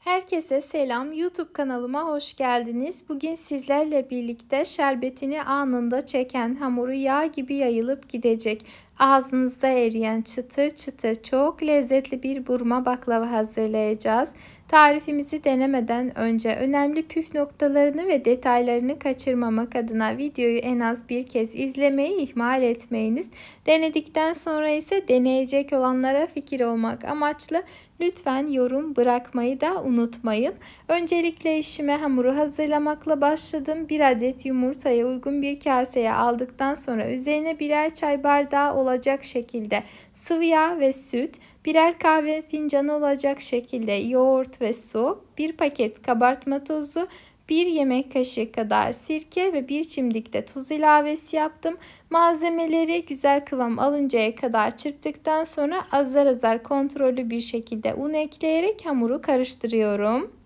Herkese selam. YouTube kanalıma hoş geldiniz. Bugün sizlerle birlikte şerbetini anında çeken hamuru yağ gibi yayılıp gidecek. Ağzınızda eriyen çıtır çıtır çok lezzetli bir burma baklava hazırlayacağız. Tarifimizi denemeden önce önemli püf noktalarını ve detaylarını kaçırmamak adına videoyu en az bir kez izlemeyi ihmal etmeyiniz. Denedikten sonra ise deneyecek olanlara fikir olmak amaçlı lütfen yorum bırakmayı da unutmayın. Öncelikle işime hamuru hazırlamakla başladım. 1 adet yumurtayı uygun bir kaseye aldıktan sonra üzerine birer çay bardağı olacak şekilde sıvı yağ ve süt, birer kahve fincanı olacak şekilde yoğurt ve su, 1 paket kabartma tozu, 1 yemek kaşığı kadar sirke ve 1 çimdik de tuz ilavesi yaptım. Malzemeleri güzel kıvam alıncaya kadar çırptıktan sonra azar azar kontrollü bir şekilde un ekleyerek hamuru karıştırıyorum.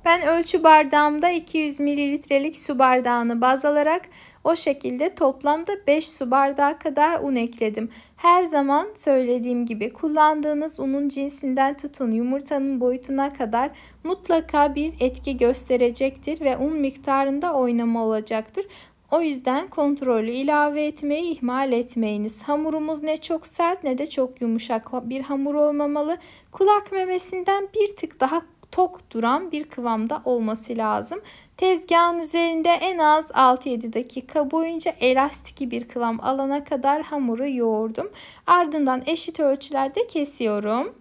Ben ölçü bardağımda 200 mililitrelik su bardağını baz alarak o şekilde toplamda 5 su bardağı kadar un ekledim. Her zaman söylediğim gibi kullandığınız unun cinsinden tutun yumurtanın boyutuna kadar mutlaka bir etki gösterecektir ve un miktarında oynama olacaktır. O yüzden kontrollü ilave etmeyi ihmal etmeyiniz. Hamurumuz ne çok sert ne de çok yumuşak bir hamur olmamalı. Kulak memesinden bir tık daha tok duran bir kıvamda olması lazım. Tezgahın üzerinde en az 6-7 dakika boyunca elastik bir kıvam alana kadar hamuru yoğurdum. Ardından eşit ölçülerde kesiyorum.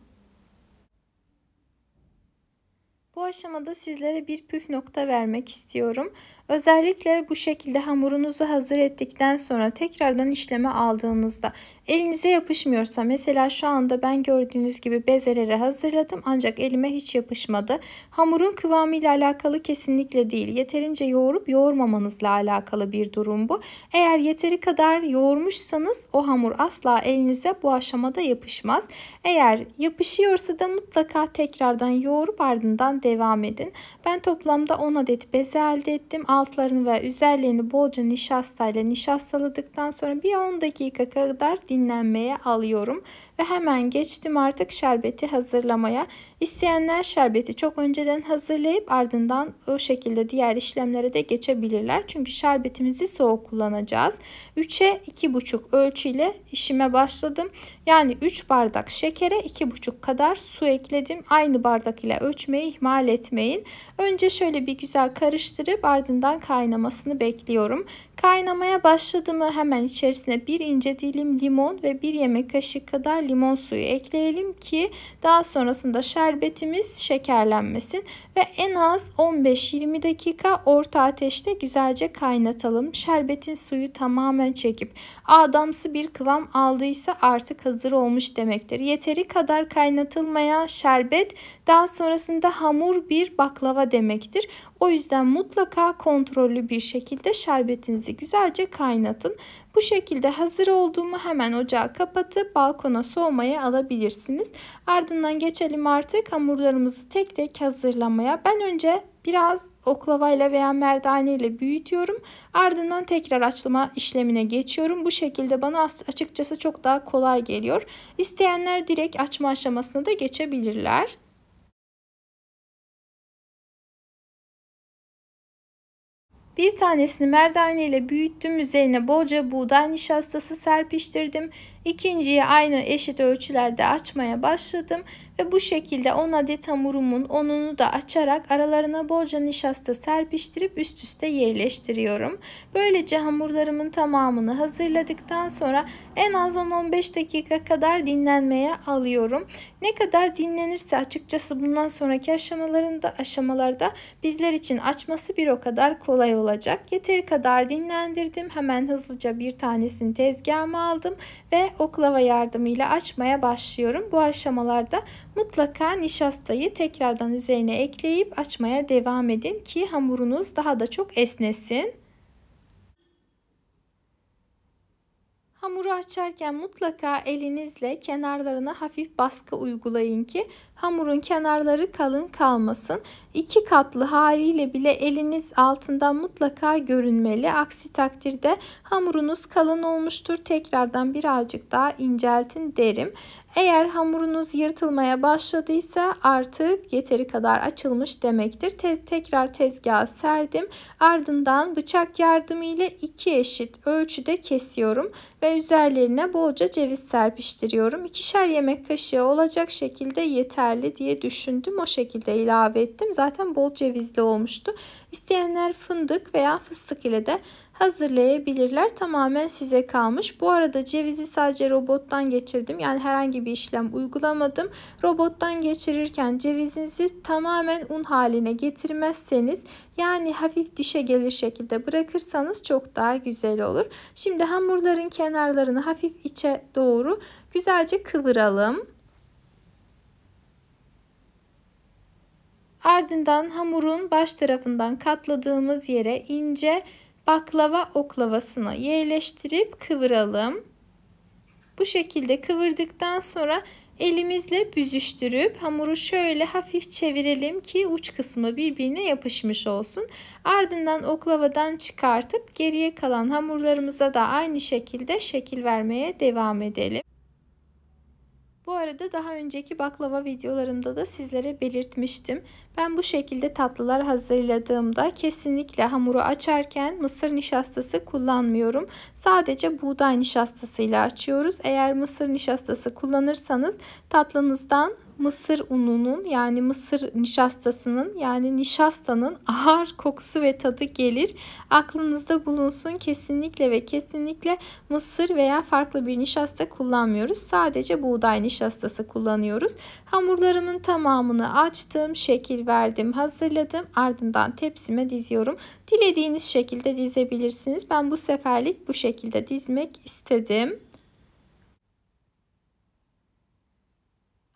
Bu aşamada sizlere bir püf nokta vermek istiyorum. Özellikle bu şekilde hamurunuzu hazır ettikten sonra tekrardan işleme aldığınızda elinize yapışmıyorsa, mesela şu anda ben gördüğünüz gibi bezeleri hazırladım ancak elime hiç yapışmadı. Hamurun kıvamıyla alakalı kesinlikle değil, yeterince yoğurup yoğurmamanızla alakalı bir durum bu. Eğer yeteri kadar yoğurmuşsanız o hamur asla elinize bu aşamada yapışmaz. Eğer yapışıyorsa da mutlaka tekrardan yoğurup ardından devam edin. Ben toplamda 10 adet beze elde ettim. Altlarını ve üzerlerini bolca nişastayla nişastaladıktan sonra bir 10 dakika kadar dinlenmeye alıyorum. Ve hemen geçtim artık şerbeti hazırlamaya. İsteyenler şerbeti çok önceden hazırlayıp ardından o şekilde diğer işlemlere de geçebilirler. Çünkü şerbetimizi soğuk kullanacağız. 3'e 2,5 ölçüyle işime başladım. Yani 3 bardak şekere 2,5 kadar su ekledim. Aynı bardak ile ölçmeyi ihmal etmeyin. Önce şöyle bir güzel karıştırıp ardından kaynamasını bekliyorum. Kaynamaya başladı mı hemen içerisine bir ince dilim limon ve 1 yemek kaşığı kadar limon suyu ekleyelim ki daha sonrasında şerbetimiz şekerlenmesin ve en az 15-20 dakika orta ateşte güzelce kaynatalım. Şerbetin suyu tamamen çekip adamsı bir kıvam aldıysa artık hazır olmuş demektir. Yeteri kadar kaynatılmayan şerbet daha sonrasında hamur bir baklava demektir. O yüzden mutlaka kontrollü bir şekilde şerbetinizi güzelce kaynatın. Bu şekilde hazır olduğumu hemen ocağı kapatıp balkona soğumaya alabilirsiniz. Ardından geçelim artık hamurlarımızı tek tek hazırlamaya. Ben önce biraz oklavayla veya merdane ile büyütüyorum. Ardından tekrar açlama işlemine geçiyorum. Bu şekilde bana açıkçası çok daha kolay geliyor. İsteyenler direkt açma aşamasına da geçebilirler. Bir tanesini merdane ile büyüttüm. Üzerine bolca buğday nişastası serpiştirdim. İkinciyi aynı eşit ölçülerde açmaya başladım. Ve bu şekilde 10 adet hamurumun 10'unu da açarak aralarına bolca nişasta serpiştirip üst üste yerleştiriyorum. Böylece hamurlarımın tamamını hazırladıktan sonra en az 10-15 dakika kadar dinlenmeye alıyorum. Ne kadar dinlenirse açıkçası bundan sonraki aşamalarda bizler için açması bir o kadar kolay olacak. Yeteri kadar dinlendirdim. Hemen hızlıca bir tanesini tezgahıma aldım ve oklava yardımıyla açmaya başlıyorum. Bu aşamalarda mutlaka nişastayı tekrardan üzerine ekleyip açmaya devam edin ki hamurunuz daha da çok esnesin. Hamuru açarken mutlaka elinizle kenarlarına hafif baskı uygulayın ki hamurun kenarları kalın kalmasın. 2 katlı haliyle bile eliniz altından mutlaka görünmeli. Aksi takdirde hamurunuz kalın olmuştur. Tekrardan birazcık daha inceltin derim. Eğer hamurunuz yırtılmaya başladıysa artık yeteri kadar açılmış demektir. Tekrar tezgaha serdim. Ardından bıçak yardımıyla 2 eşit ölçüde kesiyorum ve üzerlerine bolca ceviz serpiştiriyorum. 2'şer yemek kaşığı olacak şekilde yeterli diye düşündüm. O şekilde ilave ettim. Zaten bol cevizli olmuştu. İsteyenler fındık veya fıstık ile de hazırlayabilirler. Tamamen size kalmış. Bu arada cevizi sadece robottan geçirdim. Yani herhangi bir işlem uygulamadım. Robottan geçirirken cevizinizi tamamen un haline getirmezseniz, yani hafif dişe gelir şekilde bırakırsanız çok daha güzel olur. Şimdi hamurların kenarlarını hafif içe doğru güzelce kıvıralım. Ardından hamurun baş tarafından katladığımız yere ince baklava oklavasını yerleştirip kıvıralım. Bu şekilde kıvırdıktan sonra elimizle büzüştürüp hamuru şöyle hafif çevirelim ki uç kısmı birbirine yapışmış olsun. Ardından oklavadan çıkartıp geriye kalan hamurlarımıza da aynı şekilde şekil vermeye devam edelim. Bu arada daha önceki baklava videolarımda da sizlere belirtmiştim. Ben bu şekilde tatlılar hazırladığımda kesinlikle hamuru açarken mısır nişastası kullanmıyorum. Sadece buğday nişastasıyla açıyoruz. Eğer mısır nişastası kullanırsanız tatlınızdan mısır ununun, yani mısır nişastasının, yani nişastanın ağır kokusu ve tadı gelir. Aklınızda bulunsun, kesinlikle ve kesinlikle mısır veya farklı bir nişasta kullanmıyoruz. Sadece buğday nişastası kullanıyoruz. Hamurlarımın tamamını açtım, şekil verdim, hazırladım. Ardından tepsime diziyorum. Dilediğiniz şekilde dizebilirsiniz. Ben bu seferlik bu şekilde dizmek istedim.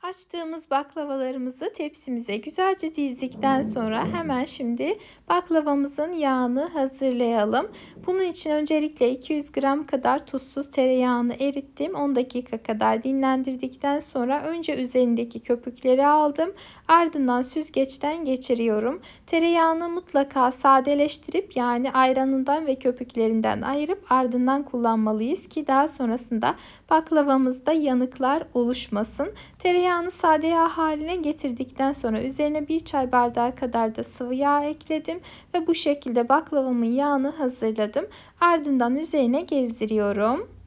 Açtığımız baklavalarımızı tepsimize güzelce dizdikten sonra hemen şimdi baklavamızın yağını hazırlayalım. Bunun için öncelikle 200 gram kadar tuzsuz tereyağını erittim. 10 dakika kadar dinlendirdikten sonra önce üzerindeki köpükleri aldım. Ardından süzgeçten geçiriyorum. Tereyağını mutlaka sadeleştirip, yani ayranından ve köpüklerinden ayırıp ardından kullanmalıyız ki daha sonrasında baklavamızda yanıklar oluşmasın. Tereyağını sade yağ haline getirdikten sonra üzerine 1 çay bardağı kadar da sıvı yağ ekledim ve bu şekilde baklavamın yağını hazırladım. Ardından üzerine gezdiriyorum.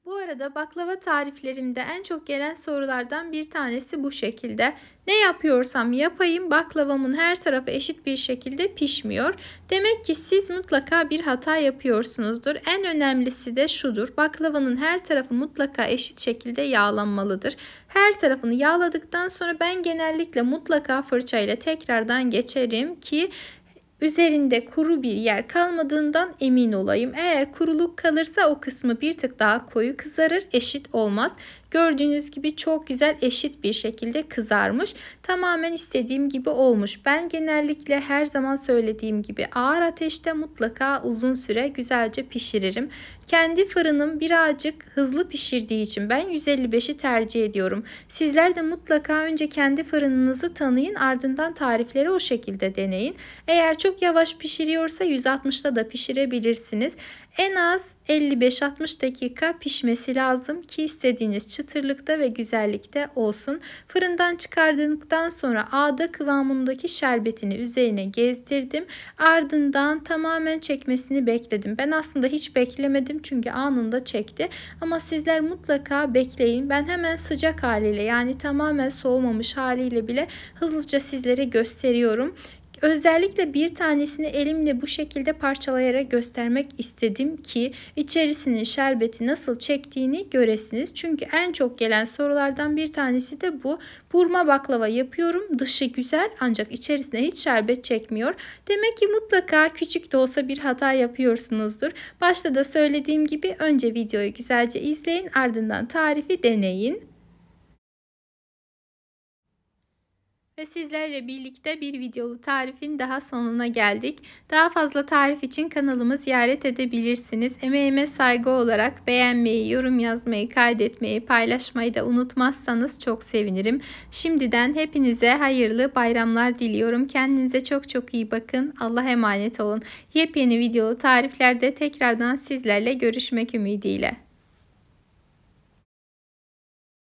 Bu arada baklava tariflerimde en çok gelen sorulardan bir tanesi bu şekilde. Ne yapıyorsam yapayım baklavamın her tarafı eşit bir şekilde pişmiyor. Demek ki siz mutlaka bir hata yapıyorsunuzdur. En önemlisi de şudur: baklavanın her tarafı mutlaka eşit şekilde yağlanmalıdır. Her tarafını yağladıktan sonra ben genellikle mutlaka fırçayla tekrardan geçerim ki üzerinde kuru bir yer kalmadığından emin olayım. Eğer kuruluk kalırsa o kısmı bir tık daha koyu kızarır, eşit olmaz. Gördüğünüz gibi çok güzel eşit bir şekilde kızarmış. Tamamen istediğim gibi olmuş. Ben genellikle her zaman söylediğim gibi ağır ateşte mutlaka uzun süre güzelce pişiririm. Kendi fırınım birazcık hızlı pişirdiği için ben 155'i tercih ediyorum. Sizler de mutlaka önce kendi fırınınızı tanıyın, ardından tarifleri o şekilde deneyin. Eğer çok yavaş pişiriyorsa 160'da da pişirebilirsiniz. En az 55-60 dakika pişmesi lazım ki istediğiniz çıtırlıkta ve güzellikte olsun. Fırından çıkardıktan sonra ağda kıvamındaki şerbetini üzerine gezdirdim. Ardından tamamen çekmesini bekledim. Ben aslında hiç beklemedim çünkü anında çekti. Ama sizler mutlaka bekleyin. Ben hemen sıcak haliyle, yani tamamen soğumamış haliyle bile hızlıca sizlere gösteriyorum. Özellikle bir tanesini elimle bu şekilde parçalayarak göstermek istedim ki içerisinin şerbeti nasıl çektiğini göresiniz. Çünkü en çok gelen sorulardan bir tanesi de bu. Burma baklava yapıyorum, dışı güzel ancak içerisine hiç şerbet çekmiyor. Demek ki mutlaka küçük de olsa bir hata yapıyorsunuzdur. Başta da söylediğim gibi önce videoyu güzelce izleyin, ardından tarifi deneyin. Ve sizlerle birlikte bir videolu tarifin daha sonuna geldik. Daha fazla tarif için kanalımı ziyaret edebilirsiniz. Emeğime saygı olarak beğenmeyi, yorum yazmayı, kaydetmeyi, paylaşmayı da unutmazsanız çok sevinirim. Şimdiden hepinize hayırlı bayramlar diliyorum. Kendinize çok çok iyi bakın. Allah'a emanet olun. Yepyeni videolu tariflerde tekrardan sizlerle görüşmek ümidiyle.